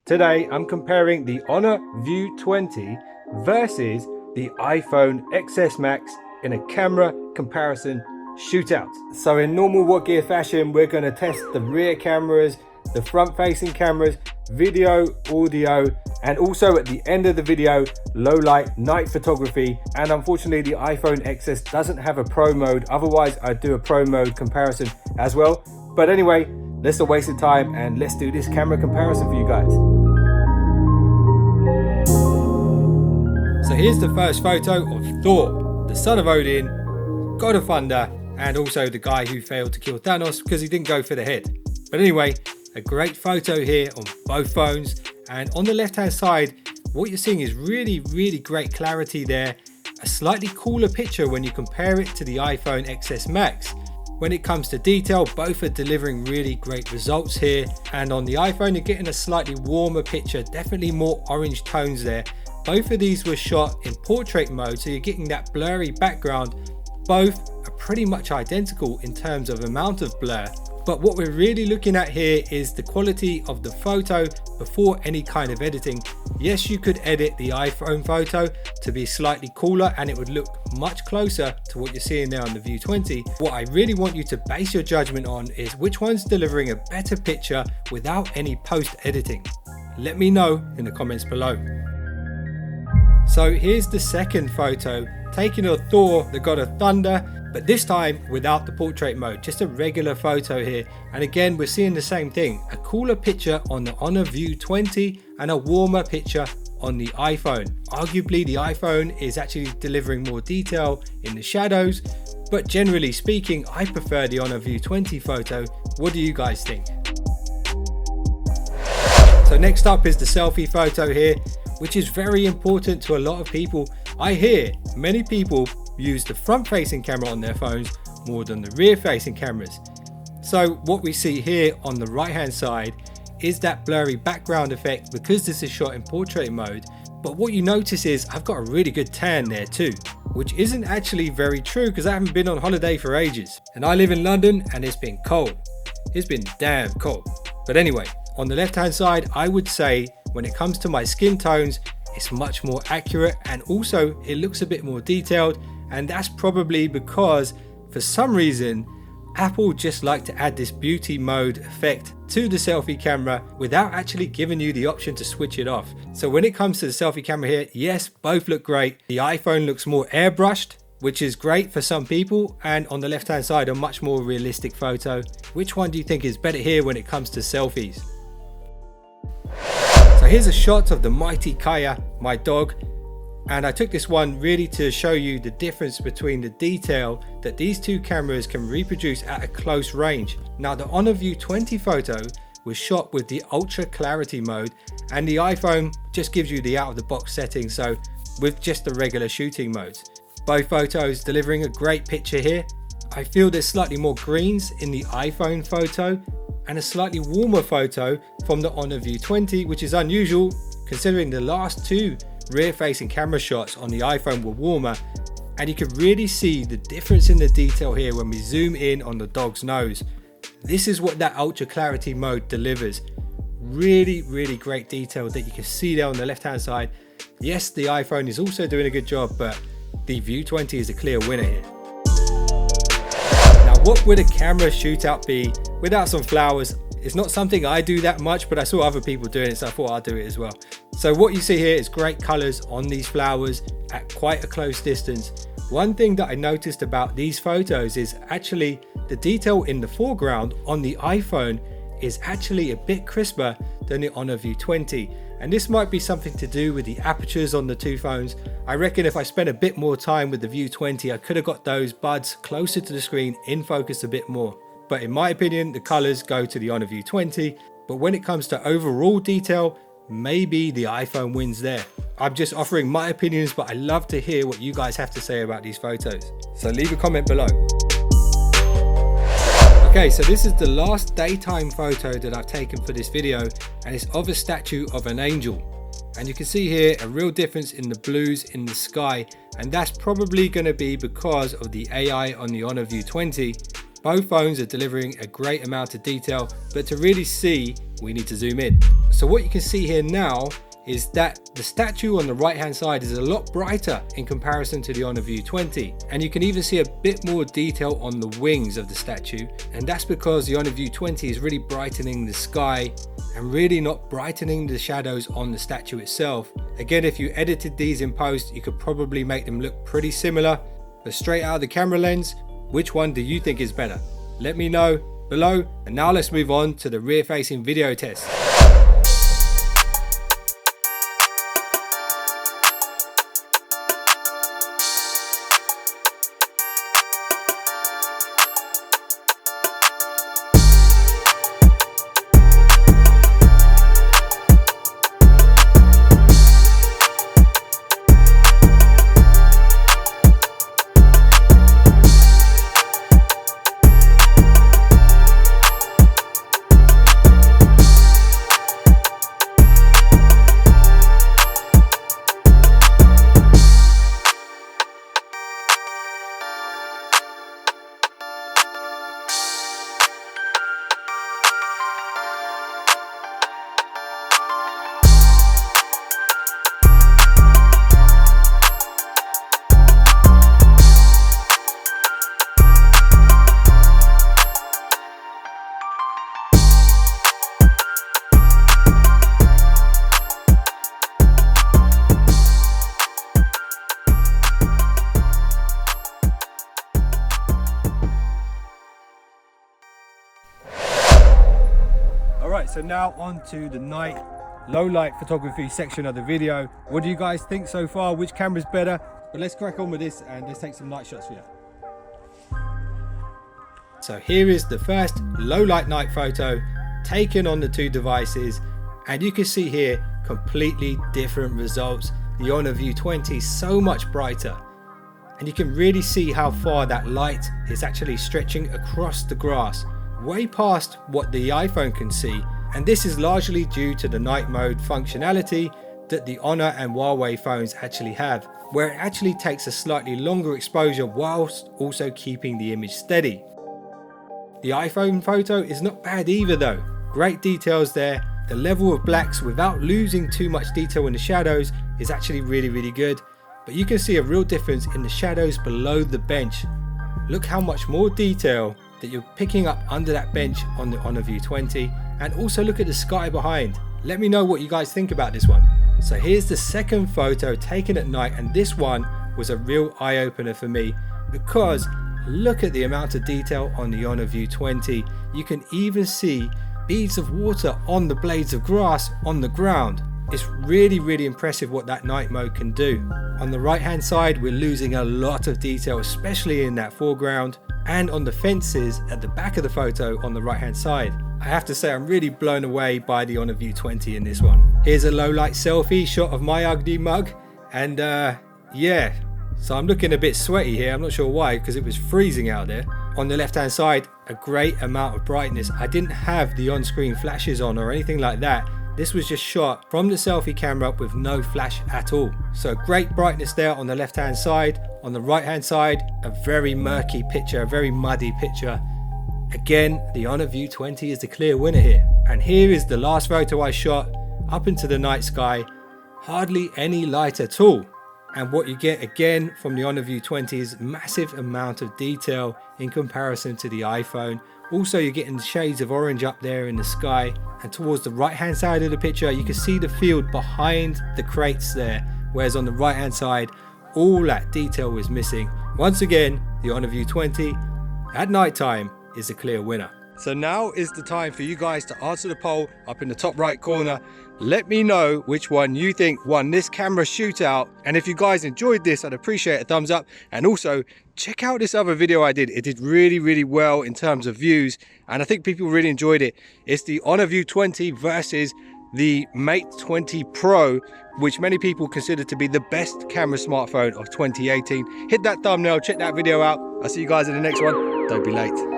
Today I'm comparing the Honor View 20 versus the iPhone XS Max in a camera comparison shootout. So in normal What Gear fashion, we're going to test the rear cameras, the front facing cameras, video, audio, and also at the end of the video, low light night photography. And unfortunately the iPhone XS doesn't have a pro mode, otherwise I'd do a pro mode comparison as well. But anyway, let's not waste the time and let's do this camera comparison for you guys. So here's the first photo of Thor, the son of Odin, god of thunder, and also the guy who failed to kill Thanos because he didn't go for the head. But anyway, a great photo here on both phones. And on the left hand side, what you're seeing is really great clarity there. A slightly cooler picture when you compare it to the iPhone XS Max. When it comes to detail, both are delivering really great results here. And on the iPhone, you're getting a slightly warmer picture, definitely more orange tones there. Both of these were shot in portrait mode, so you're getting that blurry background. Both are pretty much identical in terms of amount of blur. But what we're really looking at here is the quality of the photo before any kind of editing. Yes, you could edit the iPhone photo to be slightly cooler and it would look much closer to what you're seeing there on the View 20. What I really want you to base your judgment on is which one's delivering a better picture without any post editing. Let me know in the comments below. So here's the second photo, taken of Thor, the god of thunder, but this time without the portrait mode, just a regular photo here. And again, we're seeing the same thing, a cooler picture on the Honor View 20 and a warmer picture on the iPhone. Arguably the iPhone is actually delivering more detail in the shadows, but generally speaking, I prefer the Honor View 20 photo. What do you guys think? So next up is the selfie photo here, which is very important to a lot of people. I hear many people use the front facing camera on their phones more than the rear facing cameras. So what we see here on the right hand side is that blurry background effect because this is shot in portrait mode. But what you notice is I've got a really good tan there too, which isn't actually very true because I haven't been on holiday for ages. And I live in London and it's been cold. It's been damn cold. But anyway, on the left hand side, I would say when it comes to my skin tones, it's much more accurate and also it looks a bit more detailed. And that's probably because for some reason, Apple just like to add this beauty mode effect to the selfie camera without actually giving you the option to switch it off. So when it comes to the selfie camera here, yes, both look great. The iPhone looks more airbrushed, which is great for some people. And on the left hand side, a much more realistic photo. Which one do you think is better here when it comes to selfies? So here's a shot of the mighty Kaya, my dog. And I took this one really to show you the difference between the detail that these two cameras can reproduce at a close range. Now the Honor View 20 photo was shot with the ultra clarity mode and the iPhone just gives you the out of the box setting, so with just the regular shooting modes. Both photos delivering a great picture here. I feel there's slightly more greens in the iPhone photo and a slightly warmer photo from the Honor View 20, which is unusual considering the last two rear facing camera shots on the iPhone were warmer. And you can really see the difference in the detail here when we zoom in on the dog's nose. This is what that ultra clarity mode delivers. Really great detail that you can see there on the left hand side. Yes, the iPhone is also doing a good job, but the View 20 is a clear winner here. Now what would a camera shootout be without some flowers? It's not something I do that much, but I saw other people doing it, so I thought I'd do it as well. So what you see here is great colors on these flowers at quite a close distance. One thing that I noticed about these photos is actually the detail in the foreground on the iPhone is actually a bit crisper than the Honor View 20. And this might be something to do with the apertures on the two phones. I reckon if I spent a bit more time with the View 20, I could have got those buds closer to the screen in focus a bit more. But in my opinion, the colors go to the Honor View 20. But when it comes to overall detail, maybe the iPhone wins there. I'm just offering my opinions, but I love to hear what you guys have to say about these photos. So leave a comment below. Okay, so this is the last daytime photo that I've taken for this video, and it's of a statue of an angel. And you can see here a real difference in the blues in the sky, and that's probably going to be because of the AI on the Honor View 20. Both phones are delivering a great amount of detail, but to really see, we need to zoom in. So what you can see here now is that the statue on the right hand side is a lot brighter in comparison to the Honor View 20, and you can even see a bit more detail on the wings of the statue, and that's because the Honor View 20 is really brightening the sky and really not brightening the shadows on the statue itself. Again, if you edited these in post, you could probably make them look pretty similar, but straight out of the camera lens, which one do you think is better? Let me know below. And now let's move on to the rear facing video test. Alright, so now on to the night low light photography section of the video. What do you guys think so far? Which camera's better? But let's crack on with this and let's take some night shots for you. So here is the first low light night photo taken on the two devices, and you can see here completely different results. The Honor View 20 is so much brighter, and you can really see how far that light is actually stretching across the grass, way past what the iPhone can see. And this is largely due to the night mode functionality that the Honor and Huawei phones actually have, where it actually takes a slightly longer exposure whilst also keeping the image steady. The iPhone photo is not bad either though. Great details there. The level of blacks without losing too much detail in the shadows is actually really good. But you can see a real difference in the shadows below the bench. Look how much more detail that you're picking up under that bench on the Honor View 20, and also look at the sky behind. Let me know what you guys think about this one. So here's the second photo taken at night, and this one was a real eye-opener for me because look at the amount of detail on the Honor View 20. You can even see beads of water on the blades of grass on the ground. It's really impressive what that night mode can do. On the right hand side, we're losing a lot of detail, especially in that foreground and on the fences at the back of the photo on the right hand side. I have to say I'm really blown away by the Honor View 20 in this one. Here's a low light selfie shot of my ugly mug, and yeah, so I'm looking a bit sweaty here. I'm not sure why, because it was freezing out there. On the left hand side, a great amount of brightness. I didn't have the on-screen flashes on or anything like that. This was just shot from the selfie camera with no flash at all. So great brightness there on the left hand side. On the right hand side, a very murky picture, a very muddy picture. Again, the Honor View 20 is the clear winner here. And here is the last photo I shot up into the night sky. Hardly any light at all. And what you get again from the Honor View 20 is massive amount of detail in comparison to the iPhone. Also, you're getting shades of orange up there in the sky, and towards the right hand side of the picture you can see the field behind the crates there, whereas on the right hand side all that detail was missing. Once again, the Honor View 20 at night time is a clear winner. So now is the time for you guys to answer the poll up in the top right corner. Let me know which one you think won this camera shootout, and if you guys enjoyed this, I'd appreciate a thumbs up. And also check out this other video I did. It did really well in terms of views, and I think people really enjoyed it. It's the Honor View 20 versus the Mate 20 Pro, which many people consider to be the best camera smartphone of 2018. Hit that thumbnail, check that video out. I'll see you guys in the next one. Don't be late.